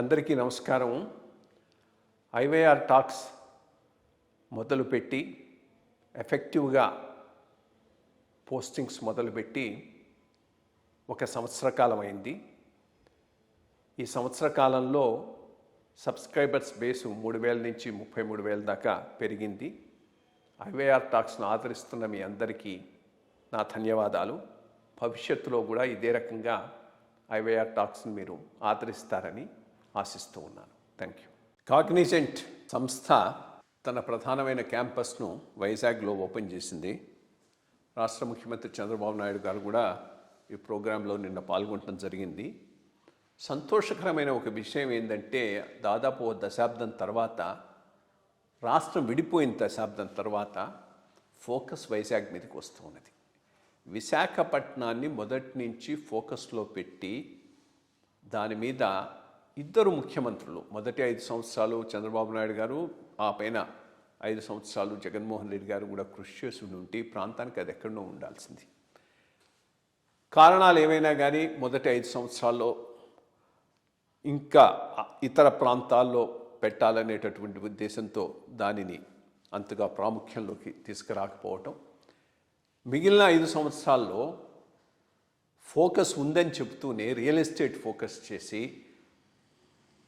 అందరికీ నమస్కారం. IYR talks మొదలుపెట్టి ఎఫెక్టివ్గా పోస్టింగ్స్ మొదలుపెట్టి ఒక సంవత్సర కాలం అయింది. ఈ సంవత్సర కాలంలో సబ్స్క్రైబర్స్ బేసు 3,000 నుంచి 33,000 దాకా పెరిగింది. ఐవైఆర్ టాక్స్ను ఆదరిస్తున్న మీ అందరికీ నా ధన్యవాదాలు. భవిష్యత్తులో కూడా ఇదే రకంగా ఐవైఆర్ టాక్స్ని మీరు ఆదరిస్తారని ఆశిస్తూ ఉన్నాను. Thank you. కాగ్నిజెంట్ సంస్థ తన ప్రధానమైన క్యాంపస్ను వైజాగ్లో ఓపెన్ చేసింది. రాష్ట్ర ముఖ్యమంత్రి చంద్రబాబు నాయుడు గారు కూడా ఈ ప్రోగ్రాంలో నిన్న పాల్గొనడం జరిగింది. సంతోషకరమైన ఒక విషయం ఏంటంటే, దాదాపు ఓ దశాబ్దం తర్వాత, రాష్ట్రం విడిపోయిన దశాబ్దం తర్వాత ఫోకస్ వైజాగ్ మీదకి వస్తూ ఉన్నది. విశాఖపట్నాన్ని మొదటి నుంచి ఫోకస్లో పెట్టి దాని మీద ఇద్దరు ముఖ్యమంత్రులు, మొదటి 5 సంవత్సరాలు చంద్రబాబు నాయుడు గారు, ఆ పైన 5 సంవత్సరాలు జగన్మోహన్ రెడ్డి గారు కూడా కృషి చేసి ఉంటే ప్రాంతానికి అది ఎక్కడో ఉండాల్సింది. కారణాలు ఏమైనా కానీ మొదటి 5 సంవత్సరాల్లో ఇంకా ఇతర ప్రాంతాల్లో పెట్టాలనేటటువంటి ఉద్దేశంతో దానిని అంతగా ప్రాముఖ్యంలోకి తీసుకురాకపోవటం, మిగిలిన 5 సంవత్సరాల్లో ఫోకస్ ఉందని చెబుతూనే రియల్ ఎస్టేట్ ఫోకస్ చేసి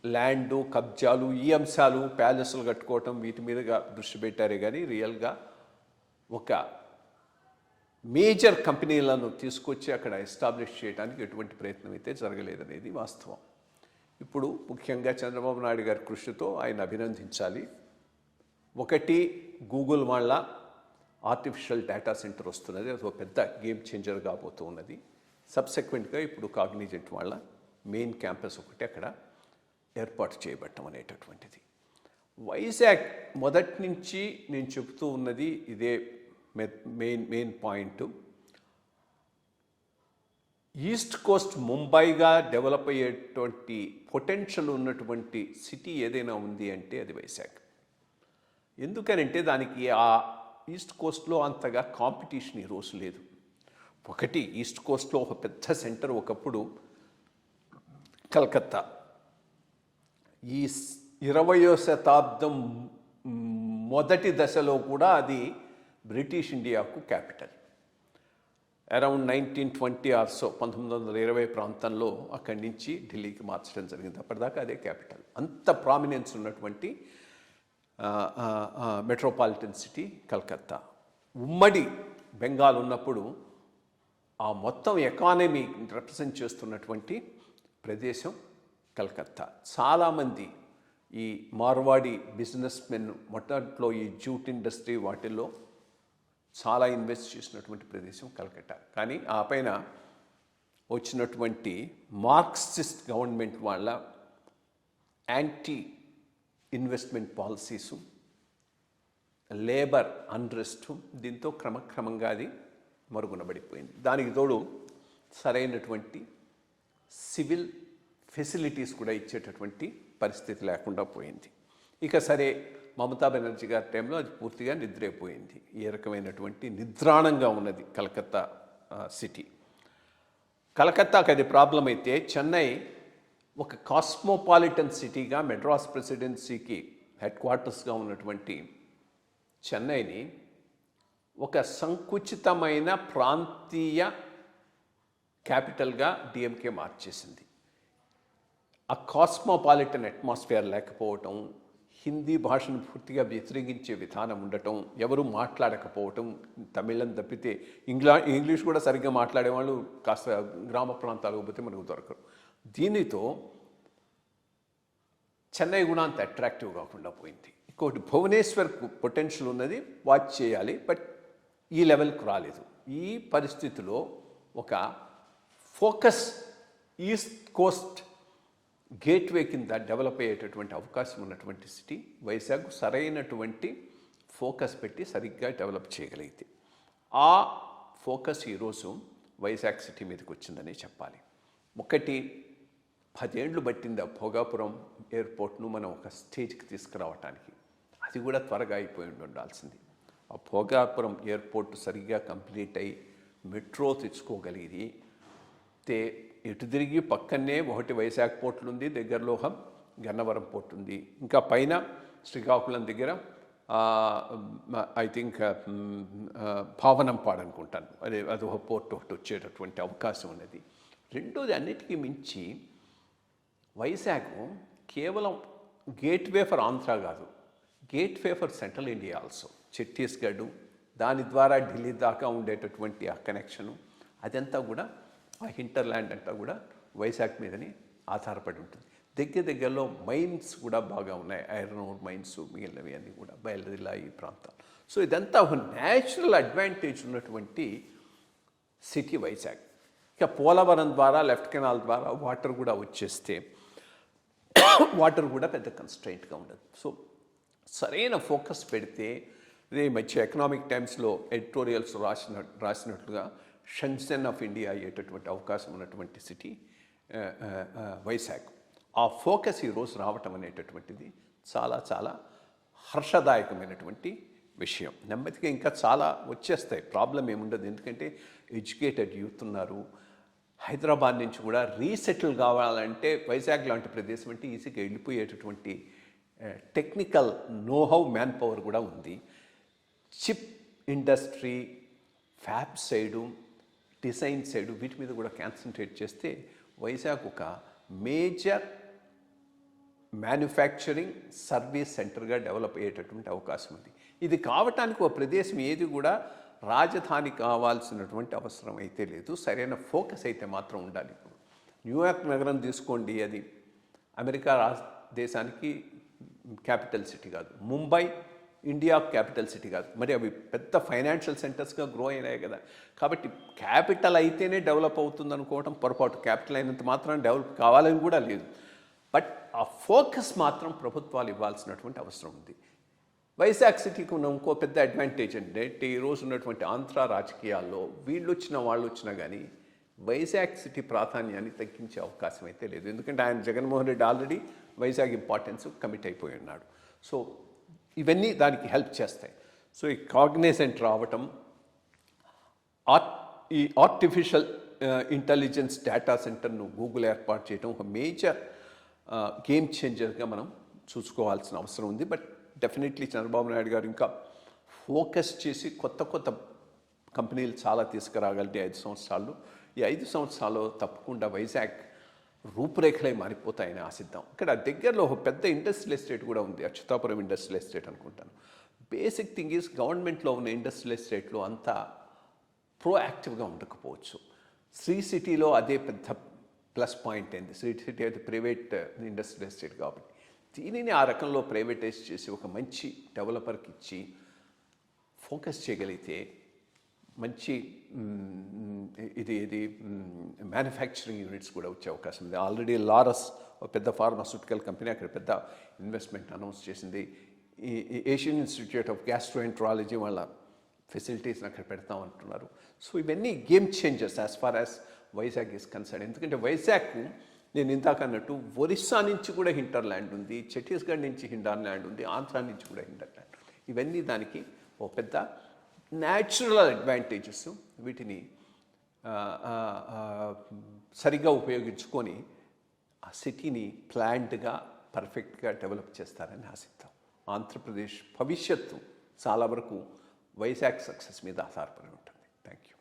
ల్యాండు, కబ్జాలు, ఈ అంశాలు, ప్యాలెస్లు కట్టుకోవటం, వీటి మీదుగా దృష్టి పెట్టారే కానీ రియల్గా ఒక మేజర్ కంపెనీలను తీసుకొచ్చి అక్కడ ఎస్టాబ్లిష్ చేయడానికి ఎటువంటి ప్రయత్నం అయితే జరగలేదనేది వాస్తవం. ఇప్పుడు ముఖ్యంగా చంద్రబాబు నాయుడు గారి కృషితో ఆయన అభినందించాలి. ఒకటి, గూగుల్ వాళ్ళ ఆర్టిఫిషియల్ డేటా సెంటర్ వస్తున్నది, అది ఒక పెద్ద గేమ్ చేంజర్ కాబోతూ ఉన్నది. సబ్సెక్వెంట్గా ఇప్పుడు కాగ్నిజెంట్ వాళ్ళ మెయిన్ క్యాంపస్ ఒకటి అక్కడ ఏర్పాటు చేయబట్టం అనేటటువంటిది. వైజాగ్ మొదటి నుంచి నేను చెబుతూ ఉన్నది ఇదే మెయిన్ పాయింట్. ఈస్ట్ కోస్ట్ ముంబైగా డెవలప్ అయ్యేటువంటి పొటెన్షియల్ ఉన్నటువంటి సిటీ ఏదైనా ఉంది అంటే అది వైజాగ్. ఎందుకనంటే దానికి ఆ ఈస్ట్ కోస్ట్లో అంతగా కాంపిటీషన్ ఈరోజు లేదు. ఒకటి, ఈస్ట్ కోస్ట్లో ఒక పెద్ద సెంటర్ ఒకప్పుడు కలకత్తా. ఈ 20వ శతాబ్దం మొదటి దశలో కూడా అది బ్రిటిష్ ఇండియాకు క్యాపిటల్. అరౌండ్ 1920 ఆర్సో 1920 ప్రాంతంలో అక్కడి నుంచి ఢిల్లీకి మార్చడం జరిగింది. అప్పటిదాకా అదే క్యాపిటల్. అంత ప్రామినెన్స్ ఉన్నటువంటి మెట్రోపాలిటన్ సిటీ కలకత్తా. ఉమ్మడి బెంగాల్ ఉన్నప్పుడు ఆ మొత్తం ఎకానమీ రిప్రజెంట్ చేస్తున్నటువంటి ప్రదేశం కలకత్తా. చాలామంది ఈ మార్వాడి బిజినెస్ మెన్ మొట్టట్లో ఈ జూట్ ఇండస్ట్రీ వాటిల్లో చాలా ఇన్వెస్ట్ చేసినటువంటి ప్రదేశం కలకత్తా. కానీ ఆ పైన వచ్చినటువంటి మార్క్సిస్ట్ గవర్నమెంట్ వాళ్ళ యాంటీ ఇన్వెస్ట్మెంట్ పాలసీసు, లేబర్ అన్రెస్ట్, దీంతో క్రమక్రమంగా అది మరుగునబడిపోయింది. దానికి తోడు సరైనటువంటి సివిల్ ఫెసిలిటీస్ కూడా ఇచ్చేటటువంటి పరిస్థితి లేకుండా పోయింది. ఇక సరే, మమతా బెనర్జీ గారి టైంలో అది పూర్తిగా నిద్రైపోయింది. ఏ రకమైనటువంటి నిద్రాణంగా ఉన్నది కలకత్తా సిటీ. కలకత్తాకి అది ప్రాబ్లం అయితే, చెన్నై ఒక కాస్మోపాలిటన్ సిటీగా, మెడ్రాస్ ప్రెసిడెన్సీకి హెడ్ క్వార్టర్స్గా ఉన్నటువంటి చెన్నైని ఒక సంకుచితమైన ప్రాంతీయ క్యాపిటల్గా డిఎంకే మార్చేసింది. ఆ కాస్మోపాలిటన్ అట్మాస్ఫియర్ లేకపోవటం, హిందీ భాషను పూర్తిగా వ్యతిరేకించే విధానం ఉండటం, ఎవరు మాట్లాడకపోవటం, తమిళం తప్పితే ఇంగ్లీష్ కూడా సరిగ్గా మాట్లాడేవాళ్ళు కాస్త గ్రామ ప్రాంతాలకు పోతే మనకు దొరకరు. దీనితో చెన్నై కూడా అంత అట్రాక్టివ్ కాకుండా పోయింది. ఇంకోటి, భువనేశ్వర్ పొటెన్షియల్ ఉన్నది, వాచ్ చేయాలి, బట్ ఈ లెవెల్కి రాలేదు. ఈ పరిస్థితిలో ఒక ఫోకస్ ఈస్ట్ కోస్ట్ గేట్వే కింద డెవలప్ అయ్యేటటువంటి అవకాశం ఉన్నటువంటి సిటీ వైజాగ్. సరైనటువంటి ఫోకస్ పెట్టి సరిగ్గా డెవలప్ చేయగలిగితే ఆ ఫోకస్ ఈరోజు వైజాగ్ సిటీ మీదకి వచ్చిందని చెప్పాలి. ఒకటి, 10 ఏళ్ళు పట్టింది ఆ భోగాపురం ఎయిర్పోర్ట్ను మనం ఒక స్టేజ్కి తీసుకురావటానికి. అది కూడా త్వరగా అయిపోయి ఉండాల్సింది. ఆ భోగాపురం ఎయిర్పోర్ట్ సరిగ్గా కంప్లీట్ అయ్యి మెట్రో తెచ్చుకోగలిగి ఎటు తిరిగి పక్కనే ఒకటి వైశాఖ పోర్టులు ఉంది, దగ్గరలో గన్నవరం పోర్ట్ ఉంది, ఇంకా పైన శ్రీకాకుళం దగ్గర ఐ థింక్ భావనంపాడు అనుకుంటాను, అది ఒక పోర్ట్ ఒకటి వచ్చేటటువంటి అవకాశం ఉన్నది. రెండోది, అన్నిటికీ మించి వైజాగ్ కేవలం గేట్వే ఫర్ ఆంధ్ర కాదు, gateway for central India also. Chhattisgarh, దాని ద్వారా ఢిల్లీ దాకా ఉండేటటువంటి ఆ కనెక్షను, అదంతా కూడా ఆ హింటర్ల్యాండ్ అంతా కూడా వైజాగ్ మీదనే ఆధారపడి ఉంటుంది. దగ్గరలో మైన్స్ కూడా బాగా ఉన్నాయి, ఐరన్ ఓర్ మైన్స్, మిగిలినవి అన్నీ కూడా బయలుదేరిలా ఈ ప్రాంతాలు. సో ఇదంతా ఒక న్యాచురల్ అడ్వాంటేజ్ ఉన్నటువంటి సిటీ వైజాగ్. ఇక పోలవరం ద్వారా, లెఫ్ట్ కెనాల్ ద్వారా వాటర్ కూడా వచ్చేస్తే వాటర్ కూడా పెద్ద కన్స్ట్రైంట్గా ఉండదు. సో సరైన ఫోకస్ పెడితే, ఇదే మధ్య ఎకనామిక్ టైమ్స్లో ఎడిటోరియల్స్ రాసినట్లుగా షెంగ్జన్ ఆఫ్ ఇండియా అయ్యేటటువంటి అవకాశం ఉన్నటువంటి సిటీ వైజాగ్. ఆ ఫోకస్ ఈరోజు రావటం అనేటటువంటిది చాలా చాలా హర్షదాయకమైనటువంటి విషయం. నెమ్మదిగా ఇంకా చాలా వచ్చేస్తాయి, ప్రాబ్లం ఏముండదు. ఎందుకంటే ఎడ్యుకేటెడ్ యూత్ ఉన్నారు. హైదరాబాద్ నుంచి కూడా రీసెటిల్ కావాలంటే వైజాగ్ లాంటి ప్రదేశం అంటే ఈజీగా వెళ్ళిపోయేటటువంటి టెక్నికల్ నోహౌ, మ్యాన్ పవర్ కూడా ఉంది. Chip industry, fab side, design side, వీటి మీద కూడా కాన్సన్ట్రేట్ చేస్తే వైజాగ్ ఒక మేజర్ మ్యానుఫ్యాక్చరింగ్ సర్వీస్ సెంటర్గా డెవలప్ అయ్యేటటువంటి అవకాశం ఉంది. ఇది కావటానికి ఒక ప్రదేశం ఏది కూడా రాజధాని కావాల్సినటువంటి అవసరం అయితే లేదు, సరైన ఫోకస్ అయితే మాత్రం ఉండాలి. ఇప్పుడు న్యూయార్క్ నగరం తీసుకోండి, అది అమెరికా దేశానికి క్యాపిటల్ సిటీ కాదు, ముంబై ఇండియా క్యాపిటల్ సిటీ కాదు, మరి అవి పెద్ద ఫైనాన్షియల్ సెంటర్స్గా గ్రో అయినాయి కదా. కాబట్టి క్యాపిటల్ అయితేనే డెవలప్ అవుతుంది అనుకోవటం పొరపాటు. క్యాపిటల్ అయినంత మాత్రం డెవలప్ కావాలని కూడా లేదు, బట్ ఆ ఫోకస్ మాత్రం ప్రభుత్వాలు ఇవ్వాల్సినటువంటి అవసరం ఉంది. వైజాగ్ సిటీకి ఉన్న ఇంకో పెద్ద అడ్వాంటేజ్ అంటే ఈరోజు ఉన్నటువంటి ఆంధ్ర రాజకీయాల్లో వీళ్ళు వచ్చినా వాళ్ళు వచ్చినా కానీ వైజాగ్ సిటీ ప్రాధాన్యాన్ని తగ్గించే అవకాశం అయితే లేదు. ఎందుకంటే ఆయన Jaganmohan Reddy already Vizag importance commit అయిపోయి ఉన్నాడు. సో ఇవన్నీ దానికి హెల్ప్ చేస్తాయి. సో ఈ కాగ్నిజెంట్ రావటం, ఈ ఆర్టిఫిషియల్ ఇంటెలిజెన్స్ డేటా సెంటర్ను గూగుల్ ఏర్పాటు చేయడం ఒక మేజర్ గేమ్ చేంజర్గా మనం చూసుకోవాల్సిన అవసరం ఉంది. బట్ డెఫినెట్లీ చంద్రబాబు నాయుడు గారు ఇంకా ఫోకస్ చేసి కొత్త కొత్త కంపెనీలు చాలా తీసుకురాగలిగే 5 సంవత్సరాలు. ఈ 5 సంవత్సరాల్లో తప్పకుండా వైజాగ్ రూపురేఖలే మారిపోతాయని ఆశిద్దాం. ఇక్కడ దగ్గరలో ఒక పెద్ద ఇండస్ట్రియల్ ఎస్టేట్ కూడా ఉంది, అచ్యుతాపురం ఇండస్ట్రియల్ ఎస్టేట్ అనుకుంటాను. బేసిక్ థింగ్ ఈజ్ గవర్నమెంట్లో ఉన్న ఇండస్ట్రియల్ ఎస్టేట్లో అంతా ప్రోయాక్టివ్గా ఉండకపోవచ్చు. శ్రీ సిటీలో అదే పెద్ద ప్లస్ పాయింట్ అయింది. శ్రీ సిటీ అయితే ప్రైవేట్ ఇండస్ట్రియల్ ఎస్టేట్ కాబట్టి దీనిని ఆ రకంలో ప్రైవేటైజ్ చేసి ఒక మంచి డెవలపర్కి ఇచ్చి ఫోకస్ చేయగలిగితే మంచి ఇది మ్యానుఫ్యాక్చరింగ్ యూనిట్స్ కూడా వచ్చే అవకాశం ఉంది. ఆల్రెడీ లారస్ ఒక పెద్ద ఫార్మాస్యూటికల్ కంపెనీ అక్కడ పెద్ద ఇన్వెస్ట్మెంట్ అనౌన్స్ చేసింది. ఈ ఏషియన్ ఇన్స్టిట్యూట్ ఆఫ్ గ్యాస్ట్రోఎంట్రాలజీ వాళ్ళ ఫెసిలిటీస్ని అక్కడ పెడతామంటున్నారు. సో ఇవన్నీ game changers as far as Vizag is concern. ఎందుకంటే వైజాగ్ నేను ఇందాక అన్నట్టు ఒరిస్సా నుంచి కూడా హింటర్ల్యాండ్ ఉంది, ఛత్తీస్గఢ్ నుంచి హింటర్ల్యాండ్ ఉంది, ఆంధ్ర నుంచి కూడా హింటర్ల్యాండ్. ఇవన్నీ దానికి ఒక పెద్ద న్యాచురల్ అడ్వాంటేజెస్. వీటిని సరిగ్గా ఉపయోగించుకొని ఆ సిటీని ప్లాన్డ్గా పర్ఫెక్ట్గా డెవలప్ చేస్తారని ఆశిద్దాం. ఆంధ్రప్రదేశ్ భవిష్యత్తు చాలా వరకు వైజాగ్ సక్సెస్ మీద ఆధారపడి ఉంటుంది. Thank you.